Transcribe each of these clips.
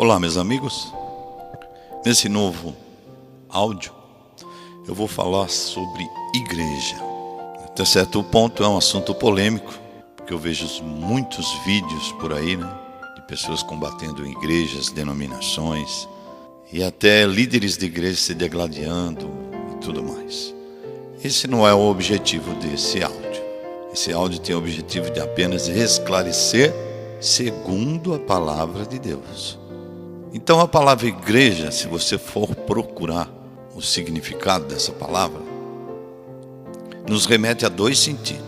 Olá, meus amigos. Nesse novo áudio, eu vou falar sobre igreja. Até certo ponto é um assunto polêmico, porque eu vejo muitos vídeos por aí, de pessoas combatendo igrejas, denominações, e até líderes de igreja se degladiando e tudo mais. Esse não é o objetivo desse áudio. Esse áudio tem o objetivo de apenas esclarecer segundo a palavra de Deus. Então a palavra igreja, se você for procurar o significado dessa palavra, nos remete a dois sentidos.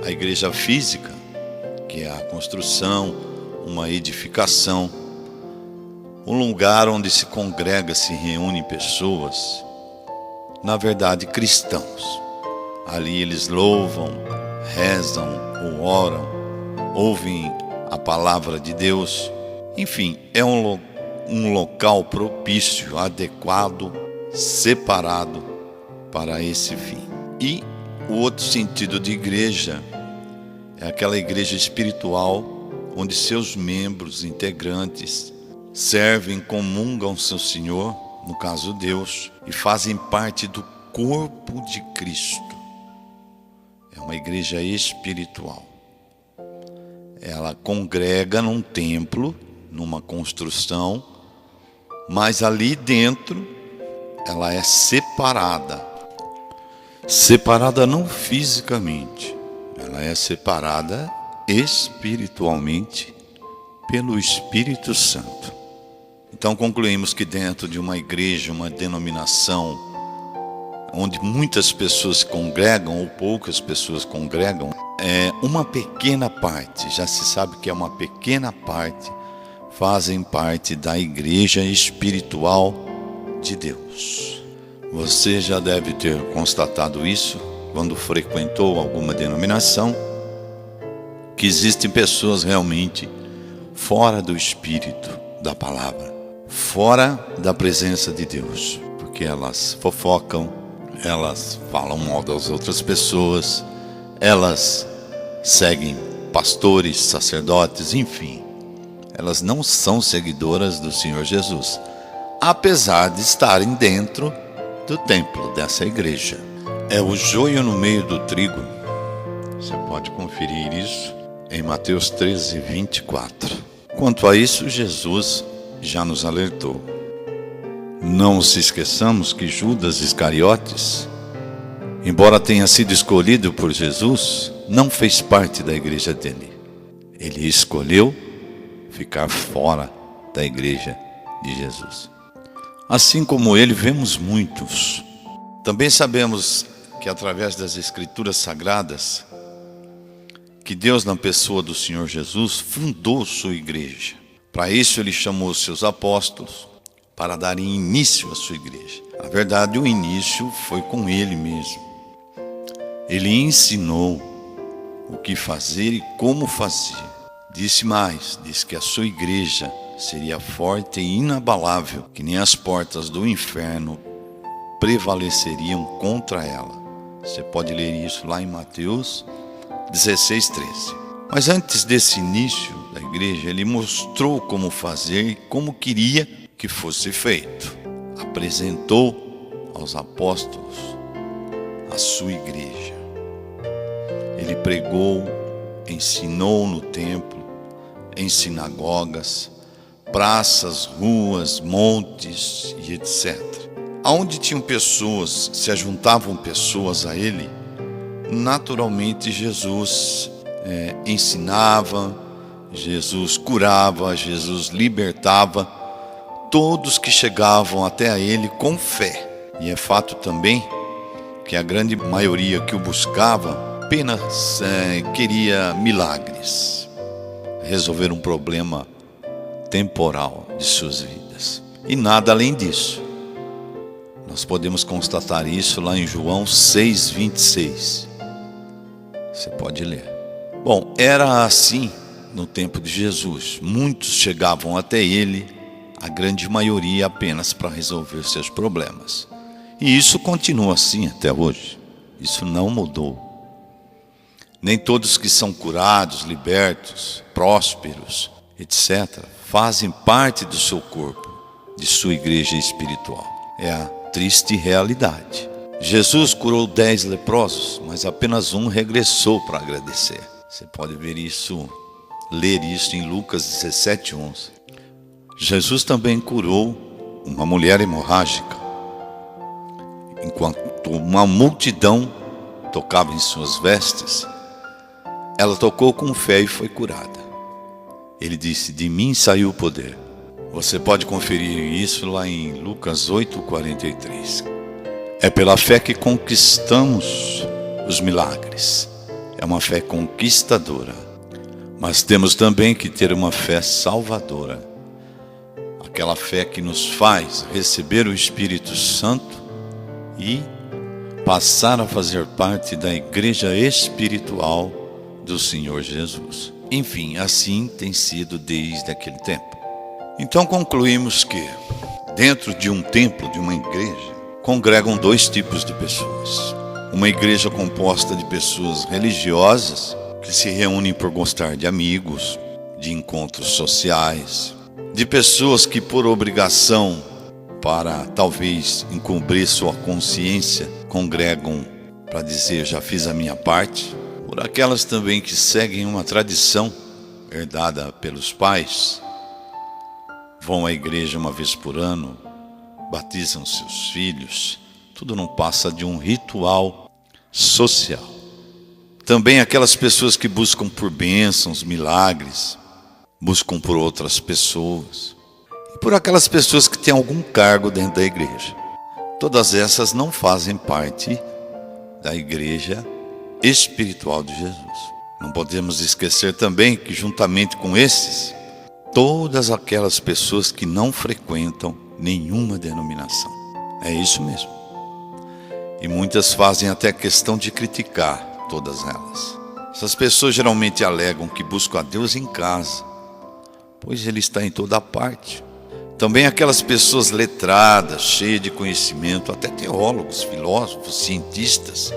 A igreja física, que é a construção, uma edificação, um lugar onde se congrega, se reúnem pessoas, na verdade cristãos. Ali eles louvam, rezam ou oram, ouvem a palavra de Deus. Enfim, é um local propício, adequado, separado para esse fim. E o outro sentido de igreja é aquela igreja espiritual onde seus membros, integrantes, servem, comungam seu Senhor, no caso Deus, e fazem parte do corpo de Cristo. É uma igreja espiritual. Ela congrega num templo, numa construção, mas ali dentro ela é separada. Separada não fisicamente, ela é separada espiritualmente pelo Espírito Santo. Então concluímos que dentro de uma igreja, uma denominação, onde muitas pessoas congregam ou poucas pessoas congregam, é uma pequena parte, já se sabe que é uma pequena parte, fazem parte da igreja espiritual de Deus. Você já deve ter constatado isso quando frequentou alguma denominação, que existem pessoas realmente fora do espírito da palavra, fora da presença de Deus, porque elas fofocam, elas falam mal das outras pessoas, elas seguem pastores, sacerdotes, enfim. Elas não são seguidoras do Senhor Jesus, apesar de estarem dentro do templo dessa igreja. É o joio no meio do trigo. Você pode conferir isso em Mateus 13, 24. Quanto a isso, Jesus já nos alertou. Não se esqueçamos que Judas Iscariotes, embora tenha sido escolhido por Jesus, não fez parte da igreja dele. Ele escolheu ficar fora da igreja de Jesus. Assim como ele, vemos muitos. Também sabemos que através das Escrituras Sagradas, que Deus, na pessoa do Senhor Jesus, fundou sua igreja. Para isso ele chamou os seus apóstolos para darem início à sua igreja. Na verdade, o início foi com ele mesmo. Ele ensinou o que fazer e como fazer. Disse mais, disse que a sua igreja seria forte e inabalável, que nem as portas do inferno prevaleceriam contra ela. Você pode ler isso lá em Mateus 16, 13. Mas antes desse início da igreja, ele mostrou como fazer e como queria que fosse feito. Apresentou aos apóstolos a sua igreja. Ele pregou, ensinou no templo, em sinagogas, praças, ruas, montes e etc. Aonde tinham pessoas, se ajuntavam pessoas a ele, naturalmente Jesus ensinava, Jesus curava, Jesus libertava todos que chegavam até a ele com fé. E é fato também que a grande maioria que o buscava apenas queria milagres, resolver um problema temporal de suas vidas e nada além disso. Nós podemos constatar isso lá em João 6, 26. Você pode ler. Bom, era assim no tempo de Jesus. Muitos chegavam até ele, a grande maioria apenas para resolver seus problemas. E isso continua assim até hoje. Isso não mudou. Nem todos que são curados, libertos, prósperos, etc., fazem parte do seu corpo, de sua igreja espiritual. É a triste realidade. Jesus curou 10 leprosos, mas apenas um regressou para agradecer. Você pode ver isso, ler isso em Lucas 17:11. Jesus também curou uma mulher hemorrágica. Enquanto uma multidão tocava em suas vestes, ela tocou com fé e foi curada. Ele disse: de mim saiu o poder. Você pode conferir isso lá em Lucas 8:43. É pela fé que conquistamos os milagres. É uma fé conquistadora. Mas temos também que ter uma fé salvadora. Aquela fé que nos faz receber o Espírito Santo e passar a fazer parte da igreja espiritual do Senhor Jesus. Enfim, assim tem sido desde aquele tempo. Então concluímos que dentro de um templo, de uma igreja, congregam 2 tipos de pessoas. Uma igreja composta de pessoas religiosas que se reúnem por gostar de amigos, de encontros sociais, de pessoas que por obrigação, para talvez encobrir sua consciência, congregam para dizer: já fiz a minha parte. Por aquelas também que seguem uma tradição herdada pelos pais, vão à igreja uma vez por ano, batizam seus filhos. Tudo não passa de um ritual social. Também aquelas pessoas que buscam por bênçãos, milagres, buscam por outras pessoas, e por aquelas pessoas que têm algum cargo dentro da igreja. Todas essas não fazem parte da igreja espiritual de Jesus. Não podemos esquecer também que, juntamente com esses, todas aquelas pessoas que não frequentam nenhuma denominação. É isso mesmo. E muitas fazem até questão de criticar todas elas. Essas pessoas geralmente alegam que buscam a Deus em casa, pois Ele está em toda parte. Também aquelas pessoas letradas, cheias de conhecimento, até teólogos, filósofos, cientistas,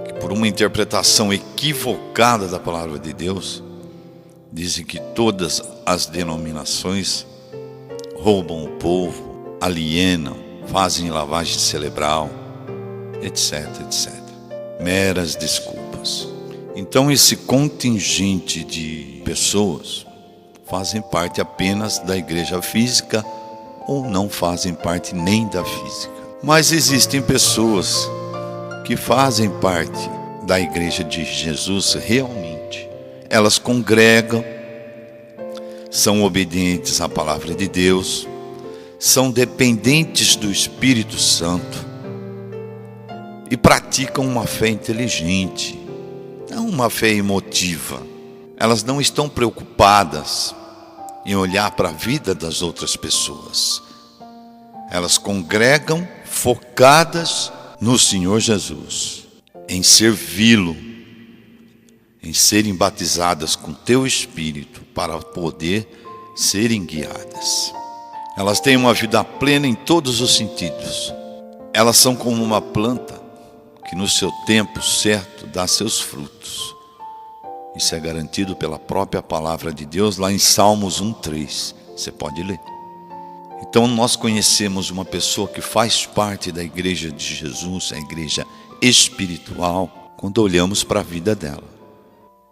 que por uma interpretação equivocada da palavra de Deus, dizem que todas as denominações roubam o povo, alienam, fazem lavagem cerebral, etc, etc. Meras desculpas. Então esse contingente de pessoas fazem parte apenas da igreja física ou não fazem parte nem da física. Mas existem pessoas que fazem parte da igreja de Jesus realmente. Elas congregam, são obedientes à palavra de Deus, são dependentes do Espírito Santo e praticam uma fé inteligente, não uma fé emotiva. Elas não estão preocupadas em olhar para a vida das outras pessoas. Elas congregam focadas no Senhor Jesus, em servi-lo, em serem batizadas com teu Espírito para poder serem guiadas. Elas têm uma vida plena em todos os sentidos. Elas são como uma planta que no seu tempo certo dá seus frutos. Isso é garantido pela própria palavra de Deus lá em Salmos 1:3. Você pode ler. Então nós conhecemos uma pessoa que faz parte da igreja de Jesus, a igreja espiritual, quando olhamos para a vida dela.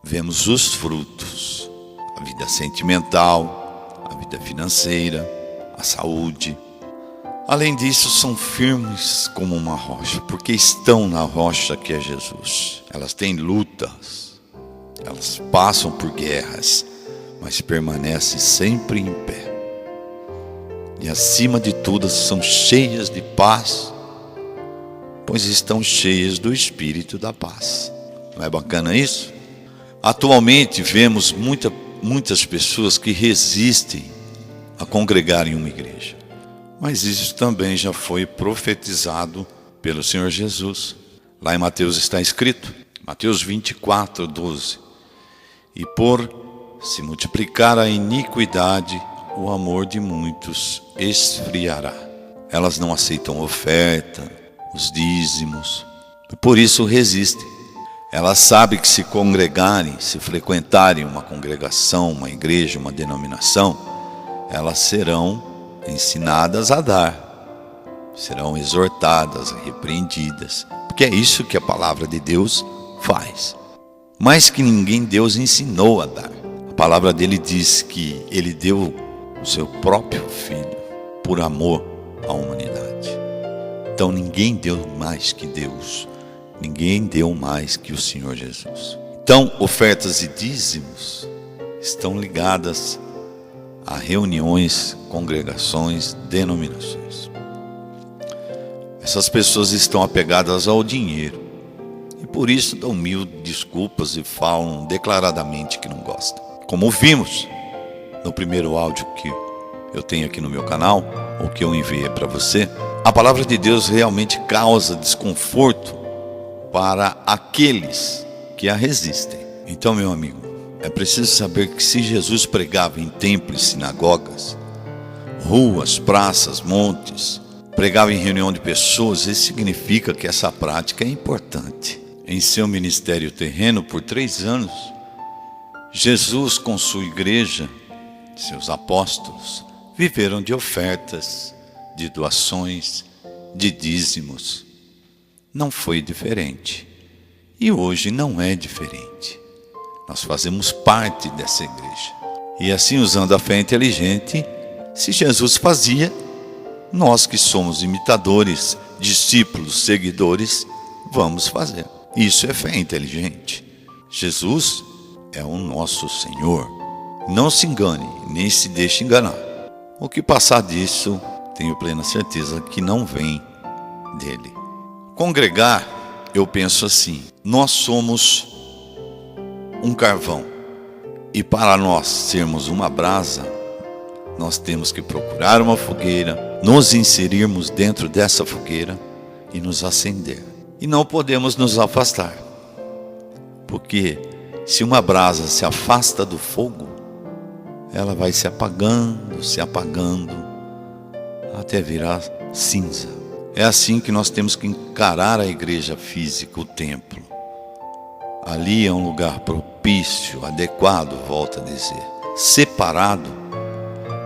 Vemos os frutos, a vida sentimental, a vida financeira, a saúde. Além disso, são firmes como uma rocha, porque estão na rocha que é Jesus. Elas têm lutas, elas passam por guerras, mas permanecem sempre em pé. E acima de tudo, são cheias de paz, pois estão cheias do Espírito da paz. Não é bacana isso? Atualmente vemos muitas pessoas que resistem a congregar em uma igreja. Mas isso também já foi profetizado pelo Senhor Jesus. Lá em Mateus está escrito, Mateus 24:12. E por se multiplicar a iniquidade, o amor de muitos esfriará. Elas não aceitam oferta, os dízimos, por isso resistem. Elas sabem que se congregarem, se frequentarem uma congregação, uma igreja, uma denominação, elas serão ensinadas a dar, serão exortadas, repreendidas, porque é isso que a palavra de Deus faz. Mas que ninguém Deus ensinou a dar. A palavra dele diz que ele deu o seu próprio filho por amor à humanidade. Então ninguém deu mais que Deus, ninguém deu mais que o Senhor Jesus. Então ofertas e dízimos estão ligadas a reuniões, congregações, denominações. Essas pessoas estão apegadas ao dinheiro e por isso dão mil desculpas e falam declaradamente que não gostam. Como vimos no primeiro áudio que eu tenho aqui no meu canal, ou que eu enviei para você, a palavra de Deus realmente causa desconforto para aqueles que a resistem. Então, meu amigo, é preciso saber que se Jesus pregava em templos, sinagogas, ruas, praças, montes, pregava em reunião de pessoas, isso significa que essa prática é importante. Em seu ministério terreno, por 3 anos, Jesus com sua igreja, seus apóstolos, viveram de ofertas, de doações, de dízimos. Não foi diferente. E hoje não é diferente. Nós fazemos parte dessa igreja. E assim, usando a fé inteligente, se Jesus fazia, nós que somos imitadores, discípulos, seguidores, vamos fazer. Isso é fé inteligente. Jesus é o nosso Senhor. Não se engane, nem se deixe enganar. O que passar disso, tenho plena certeza que não vem dele. Congregar, eu penso assim, nós somos um carvão. E para nós sermos uma brasa, nós temos que procurar uma fogueira, nos inserirmos dentro dessa fogueira e nos acender. E não podemos nos afastar. Porque se uma brasa se afasta do fogo, ela vai se apagando, até virar cinza. É assim que nós temos que encarar a igreja física, o templo. Ali é um lugar propício, adequado, volto a dizer, separado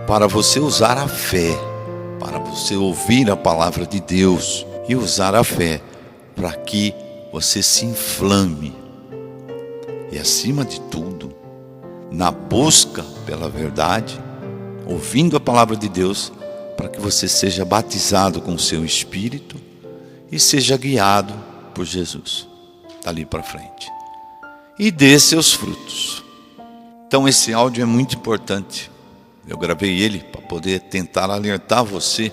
para você usar a fé, para você ouvir a palavra de Deus e usar a fé para que você se inflame. E acima de tudo, na busca pela verdade, ouvindo a palavra de Deus, para que você seja batizado com o seu Espírito e seja guiado por Jesus, dali para frente. E dê seus frutos. Então esse áudio é muito importante. Eu gravei ele para poder tentar alertar você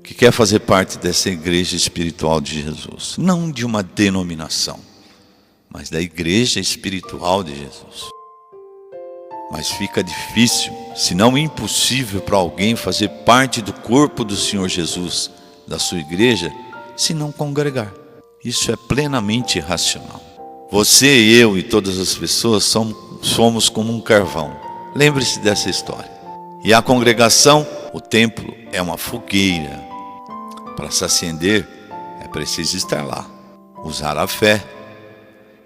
que quer fazer parte dessa igreja espiritual de Jesus. Não de uma denominação, mas da igreja espiritual de Jesus. Mas fica difícil, se não impossível para alguém fazer parte do corpo do Senhor Jesus, da sua igreja, se não congregar. Isso é plenamente irracional. Você, eu e todas as pessoas somos como um carvão. Lembre-se dessa história. E a congregação, o templo, é uma fogueira. Para se acender, é preciso estar lá, usar a fé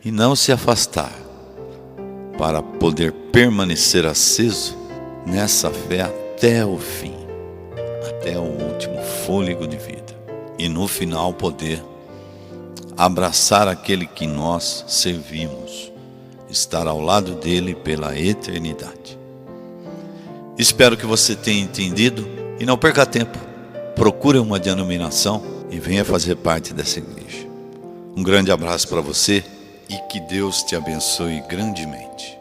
e não se afastar, para poder permanecer aceso nessa fé até o fim, até o último fôlego de vida. E no final poder abraçar aquele que nós servimos, estar ao lado dele pela eternidade. Espero que você tenha entendido e não perca tempo. Procure uma denominação e venha fazer parte dessa igreja. Um grande abraço para você e que Deus te abençoe grandemente.